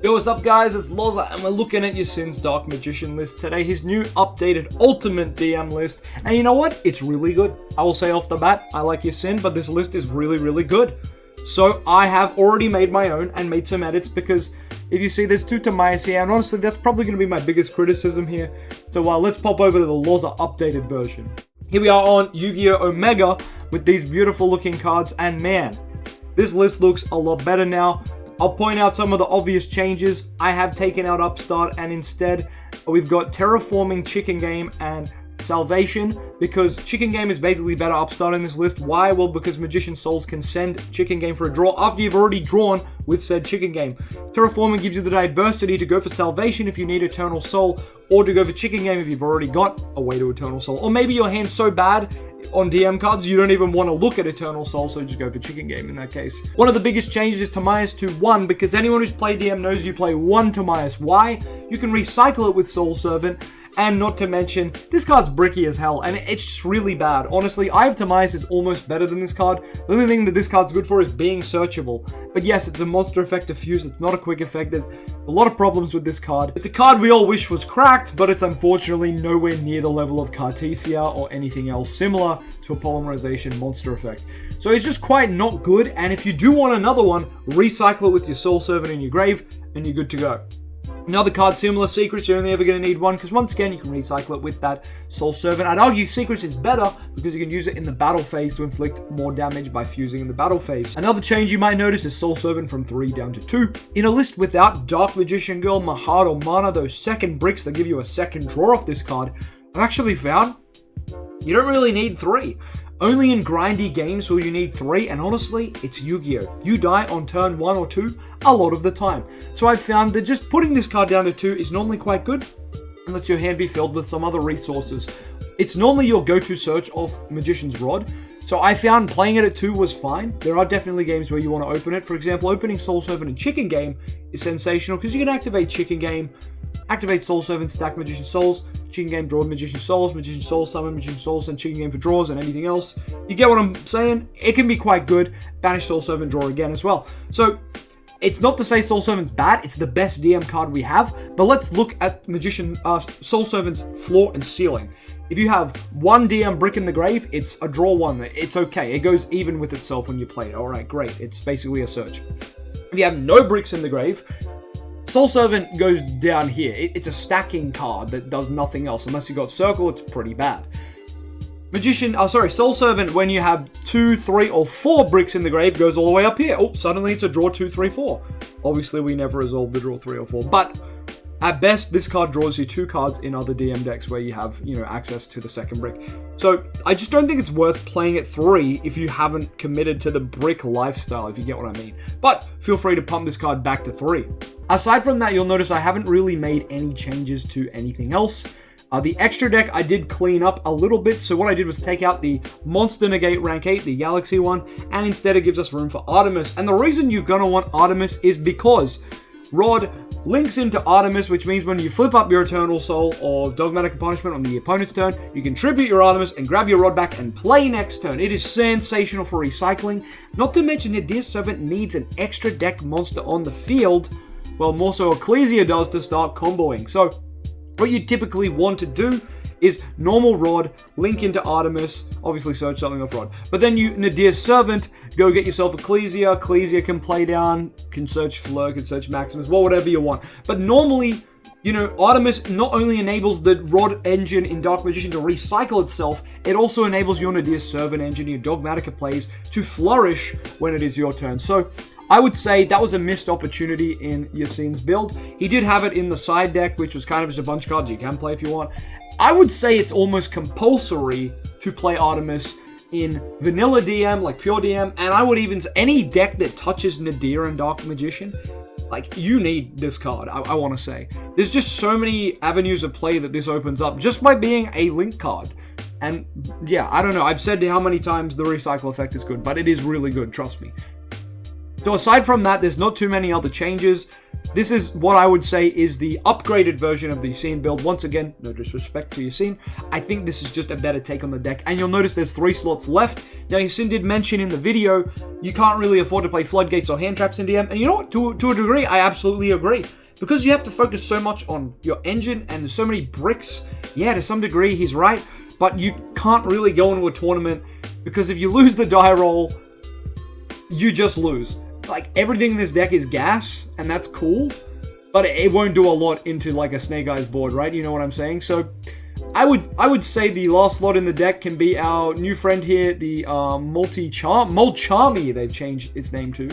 Yo, what's up guys, it's Loza and we're looking at Yacine's Dark Magician list today, his new updated Ultimate DM list, and you know what? It's really good. I will say off the bat, I like Yacine, but this list is really good. So I have already made my own and made some edits because if you see there's two Tamayas here, and honestly that's probably going to be my biggest criticism here. So let's pop over to the Loza updated version. Here we are on Yugioh Omega with these beautiful looking cards, and man, this list looks a lot better now. I'll point out some of the obvious changes. I have taken out Upstart and instead we've got Terraforming, Chicken Game, and Salvation, because Chicken Game is basically better Upstart in this list. Why? Well, because Magician Souls can send Chicken Game for a draw after you've already drawn with said Chicken Game. Terraforming gives you the diversity to go for Salvation if you need Eternal Soul, or to go for Chicken Game if you've already got a way to Eternal Soul. Or maybe your hand's so bad on DM cards you don't even want to look at Eternal Soul, so just go for Chicken Game in that case. One of the biggest changes is Tamayas to 1, because anyone who's played DM knows you play 1 Tamayas. Why? You can recycle it with Soul Servant. And not to mention, this card's bricky as hell, and it's just really bad. Honestly, Eye of Tamayas is almost better than this card. The only thing that this card's good for is being searchable. But yes, it's a monster effect diffuse, it's not a quick effect. There's a lot of problems with this card. It's a card we all wish was cracked, but it's unfortunately nowhere near the level of Cartesia or anything else similar to a polymerization monster effect. So it's just quite not good, and if you do want another one, recycle it with your Soul Servant in your grave, and you're good to go. Another card, Similar Secrets, you're only ever going to need one, because once again, you can recycle it with that Soul Servant. I'd argue Secrets is better, because you can use it in the battle phase to inflict more damage by fusing in the battle phase. Another change you might notice is Soul Servant from 3 down to 2. In a list without Dark Magician Girl, Mahad, or Mana, those second bricks that give you a second draw off this card, I've actually found you don't really need 3. Only in grindy games will you need 3, and honestly, it's Yu-Gi-Oh! You die on turn 1 or 2 a lot of the time. So I've found that just putting this card down to 2 is normally quite good, and lets your hand be filled with some other resources. It's normally your go-to search of Magician's Rod, so I found playing it at 2 was fine. There are definitely games where you want to open it. For example, opening Soul Servant and Chicken Game is sensational, because you can activate Chicken Game, activate Soul Servant, stack Magician Souls, Chicken Game, draw Magician Souls, summon Magician Souls, and Chicken Game for draws and anything else. You get what I'm saying? It can be quite good. Banish Soul Servant, draw again as well. So, it's not to say Soul Servant's bad, it's the best DM card we have, but let's look at Soul Servant's floor and ceiling. If you have 1 DM brick in the grave, it's a draw 1. It's okay. It goes even with itself when you play it. Alright, great. It's basically a search. If you have no bricks in the grave, Soul Servant goes down here. It's a stacking card that does nothing else. Unless you got Circle, it's pretty bad. Soul Servant, when you have 2, 3, or 4 bricks in the grave, goes all the way up here. Oh, suddenly it's a draw 2, 3, 4. Obviously, we never resolve the draw 3 or 4. But at best, this card draws you 2 cards in other DM decks where you have, access to the second brick. So, I just don't think it's worth playing at 3 if you haven't committed to the brick lifestyle, if you get what I mean. But feel free to pump this card back to 3. Aside from that, you'll notice I haven't really made any changes to anything else. The extra deck I did clean up a little bit, so what I did was take out the Monster Negate rank 8, the Galaxy one, and instead it gives us room for Artemis. And the reason you're going to want Artemis is because Rod links into Artemis, which means when you flip up your Eternal Soul or Dogmatic Punishment on the opponent's turn, you can tribute your Artemis and grab your Rod back and play next turn. It is sensational for recycling. Not to mention that Dear Servant needs an extra deck monster on the field, well, more so Ecclesia does, to start comboing. So what you typically want to do is normal Rod, link into Artemis, obviously search something off Rod. But then you, Nadir Servant, go get yourself Ecclesia. Ecclesia can play down, can search Fleur, can search Maximus, well, whatever you want. But normally, Artemis not only enables the Rod engine in Dark Magician to recycle itself, it also enables your Nadir Servant engine, your Dogmatica plays, to flourish when it is your turn. So I would say that was a missed opportunity in Yacine's build. He did have it in the side deck, which was kind of just a bunch of cards you can play if you want. I would say it's almost compulsory to play Artemis in vanilla DM, like pure DM, and I would even say any deck that touches Nadir and Dark Magician, like, you need this card, I want to say. There's just so many avenues of play that this opens up just by being a link card. And yeah, I don't know, I've said how many times the recycle effect is good, but it is really good, trust me. So aside from that, there's not too many other changes. this is what I would say is the upgraded version of the Yacine build. Once again, no disrespect to Yacine, I think this is just a better take on the deck. And you'll notice there's 3 slots left. Now, Yacine did mention in the video, you can't really afford to play floodgates or hand traps in DM. And you know what? To a degree, I absolutely agree. Because you have to focus so much on your engine and there's so many bricks. Yeah, to some degree, he's right. But you can't really go into a tournament because if you lose the die roll, you just lose. Like, everything in this deck is gas, and that's cool, but it won't do a lot into, like, a Snake Eyes board, right? You know what I'm saying? So, I would say the last slot in the deck can be our new friend here, the Molcharmy, they've changed its name to,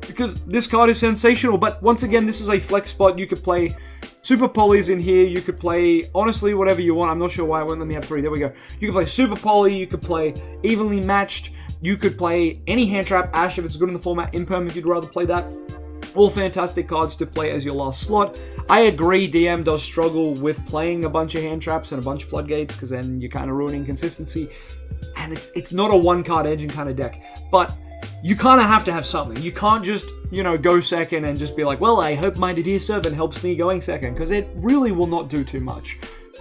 because this card is sensational. But once again, this is a flex spot. You could play Super Polys in here. You could play, honestly, whatever you want. I'm not sure why it won't let me have 3. There we go. You could play Super Poly. You could play Evenly Matched. You could play any hand trap. Ash, if it's good in the format. Imperm, if you'd rather play that. All fantastic cards to play as your last slot. I agree, DM does struggle with playing a bunch of hand traps and a bunch of floodgates, because then you're kind of ruining consistency. And it's not a one-card engine kind of deck. But you kind of have to have something. You can't just, you know, go second and just be like, well, I hope my Nadir Servant helps me going second, because it really will not do too much.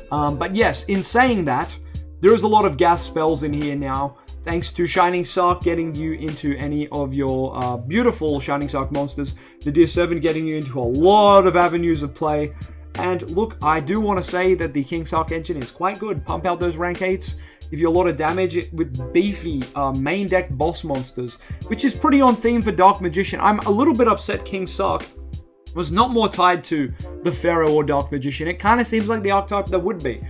But yes, in saying that, there is a lot of gas spells in here now, thanks to Shining Sark getting you into any of your beautiful Shining Sark monsters, Nadir Servant getting you into a lot of avenues of play. And look, I do want to say that the King Sark engine is quite good. Pump out those rank 8s. Give you a lot of damage with beefy main deck boss monsters, which is pretty on theme for Dark Magician. I'm a little bit upset King Sark was not more tied to the Pharaoh or Dark Magician. It kind of seems like the archetype that would be.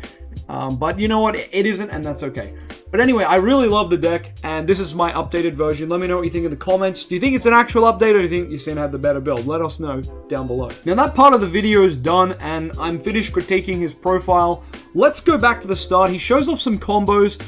But you know what? It isn't, and that's okay. But anyway, I really love the deck, and this is my updated version. Let me know what you think in the comments. Do you think it's an actual update, or do you think Yacine had the better build? Let us know down below. Now, that part of the video is done, and I'm finished critiquing his profile. Let's go back to the start. He shows off some combos.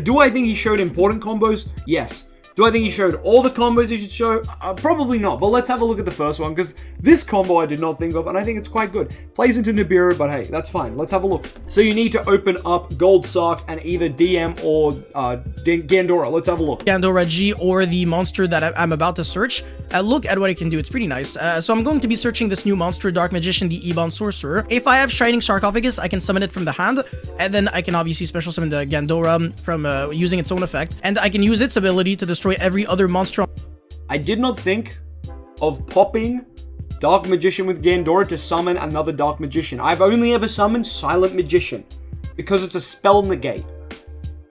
Do I think he showed important combos? Yes. Do I think he showed all the combos he should show? Probably not, but let's have a look at the first one, because this combo I did not think of, and I think it's quite good. Plays into Nibiru, but hey, that's fine. Let's have a look. So you need to open up Gold Sark and either DM or Gandora. Let's have a look. Gandora G, or the monster that I'm about to search. Look at what it can do. It's pretty nice. So I'm going to be searching this new monster, Dark Magician, the Ebon Sorcerer. If I have Shining Sarcophagus, I can summon it from the hand, and then I can obviously special summon the Gandora from using its own effect, and I can use its ability to destroy every other monster. I did not think of popping Dark Magician with Gandora to summon another Dark Magician. I've only ever summoned Silent Magician because it's a spell negate,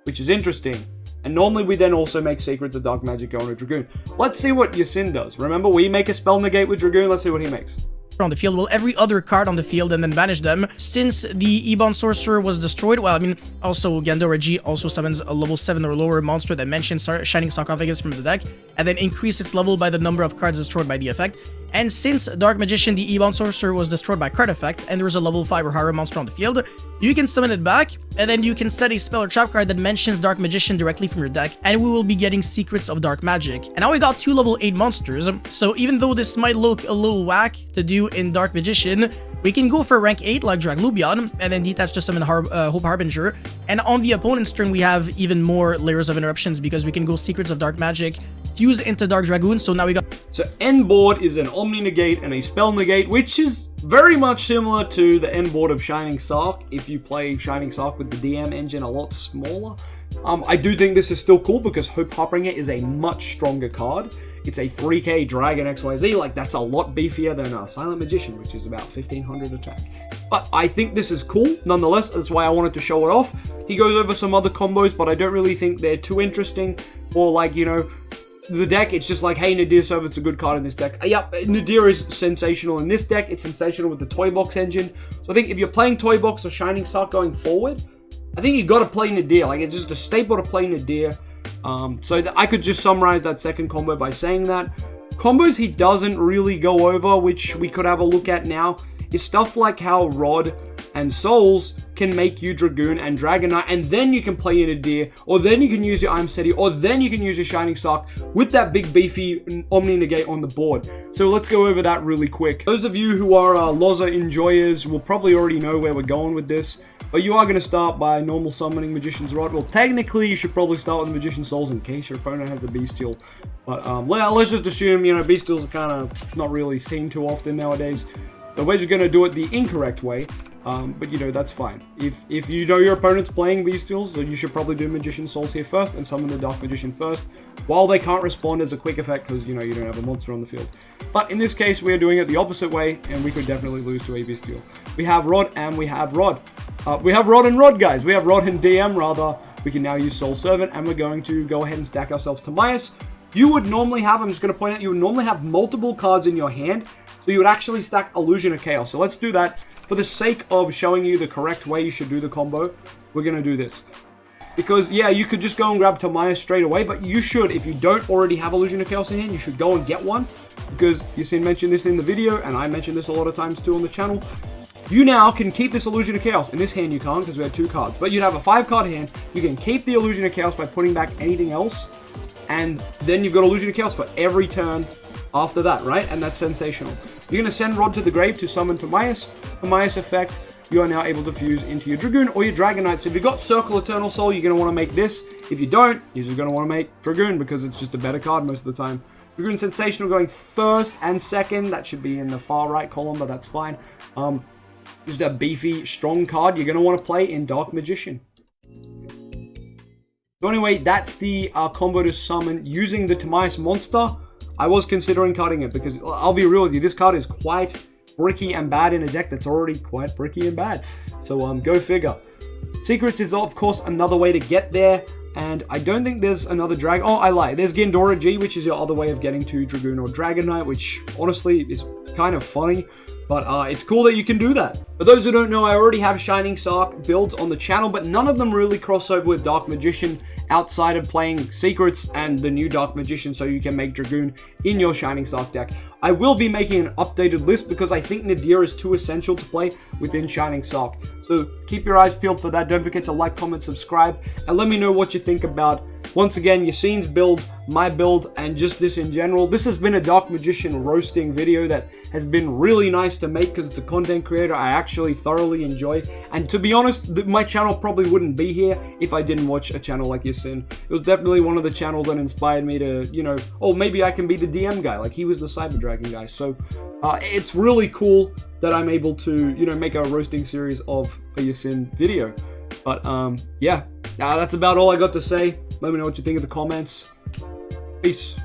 which is interesting. And normally we then also make Secrets of Dark Magic go on a Dragoon. Let's see what Yacine does. Remember, we make a spell negate with Dragoon. Let's see what he makes. On the field, well, every other card on the field, and then banish them. Since the Ebon Sorcerer was destroyed, well, I mean, also Gandora G also summons a level 7 or lower monster that mentions Shining Sarcophagus from the deck, and then increase its level by the number of cards destroyed by the effect. And since Dark Magician, the Ebon Sorcerer, was destroyed by card effect, and there is a level 5 or higher monster on the field, you can summon it back, and then you can set a spell or trap card that mentions Dark Magician directly from your deck, and we will be getting Secrets of Dark Magic. And now we got 2 level 8 monsters, so even though this might look a little whack to do in Dark Magician, we can go for rank 8 like Draglubion, and then detach to summon Hope Harbinger. And on the opponent's turn, we have even more layers of interruptions because we can go Secrets of Dark Magic, fuse into Dark Dragoon, so now we got... So end board is an Omni Negate and a Spell Negate, which is very much similar to the end board of Shining Sark, if you play Shining Sark with the DM engine a lot smaller. I do think this is still cool because Hope Harbinger is a much stronger card. It's a 3k Dragon XYZ, like that's a lot beefier than Silent Magician, which is about 1500 attack. But I think this is cool, nonetheless, that's why I wanted to show it off. He goes over some other combos, but I don't really think they're too interesting, or like, you know, the deck, it's just like, hey, Nadir Servant's a good card in this deck. Yep, Nadir is sensational in this deck. It's sensational with the Toy Box engine. So I think if you're playing Toy Box or Shining Sark going forward, I think you got to play Nadir. Like, it's just a staple to play Nadir. So I could just summarize that second combo by saying that. Combos he doesn't really go over, which we could have a look at now, is stuff like how Rod and Souls can make you Dragoon and Dragon Knight, and then you can play in a Deer, or then you can use your Iron City, or then you can use your Shining Sark with that big beefy Omni Negate on the board. So let's go over that really quick. Those of you who are Loza enjoyers will probably already know where we're going with this, But you are going to start by normal summoning Magician's Rod. Well, technically, you should probably start with the Magician's Souls in case your opponent has a Bestial. But let's just assume, you know, Bestials are kind of not really seen too often nowadays. So we're just going to do it the incorrect way. But, you know, that's fine. If you know your opponent's playing Bestials, then you should probably do Magician's Souls here first and summon the Dark Magician first, while they can't respond as a quick effect because, you know, you don't have a monster on the field. But in this case, we are doing it the opposite way, and we could definitely lose to a Bestial. We have Rod, and we have Rod. We have Rod and Rod, guys. We have Rod and DM, rather. We can now use Soul Servant, and we're going to go ahead and stack ourselves Timaeus. You would normally have, I'm just going to point out, you would normally have multiple cards in your hand, so you would actually stack Illusion of Chaos. So let's do that. For the sake of showing you the correct way you should do the combo, we're going to do this. Because, yeah, you could just go and grab Timaeus straight away, but you should, if you don't already have Illusion of Chaos in hand, you should go and get one. Because Yacine mentioned this in the video, and I mentioned this a lot of times too on the channel. You now can keep this Illusion of Chaos. In this hand you can't because we have 2 cards. But you'd have a 5-card hand. You can keep the Illusion of Chaos by putting back anything else. And then you've got Illusion of Chaos for every turn after that, right? And that's sensational. You're going to send Rod to the grave to summon Timaeus. Timaeus effect, you are now able to fuse into your Dragoon or your Dragon Knight. So if you've got Circle Eternal Soul, you're going to want to make this. If you don't, you're just going to want to make Dragoon because it's just a better card most of the time. Dragoon Sensational going first and second. That should be in the far right column, but that's fine. Just a beefy, strong card you're going to want to play in Dark Magician. So anyway, that's the combo to summon using the Timaeus monster. I was considering cutting it because, I'll be real with you, this card is quite bricky and bad in a deck that's already quite bricky and bad. So go figure. Secrets is of course another way to get there, and I don't think there's another drag. Oh, I lie. There's Gendora G, which is your other way of getting to Dragoon or Dragon Knight, which honestly is kind of funny. But it's cool that you can do that. For those who don't know, I already have Shining Sark builds on the channel, but none of them really cross over with Dark Magician outside of playing Secrets and the new Dark Magician, so you can make Dragoon in your Shining Sark deck. I will be making an updated list because I think Nadir is too essential to play within Shining Sark. So keep your eyes peeled for that. Don't forget to like, comment, subscribe, and let me know what you think about, once again, Yacine's build, my build, and just this in general. This has been a Dark Magician roasting video that has been really nice to make because it's a content creator I actually thoroughly enjoy. And to be honest, my channel probably wouldn't be here if I didn't watch a channel like Yacine. It was definitely one of the channels that inspired me to, you know, oh, maybe I can be the DM guy, like he was the Cyber Dragon guy. So it's really cool that I'm able to, you know, make a roasting series of a Yacine video. But yeah, that's about all I got to say. Let me know what you think in the comments. Peace.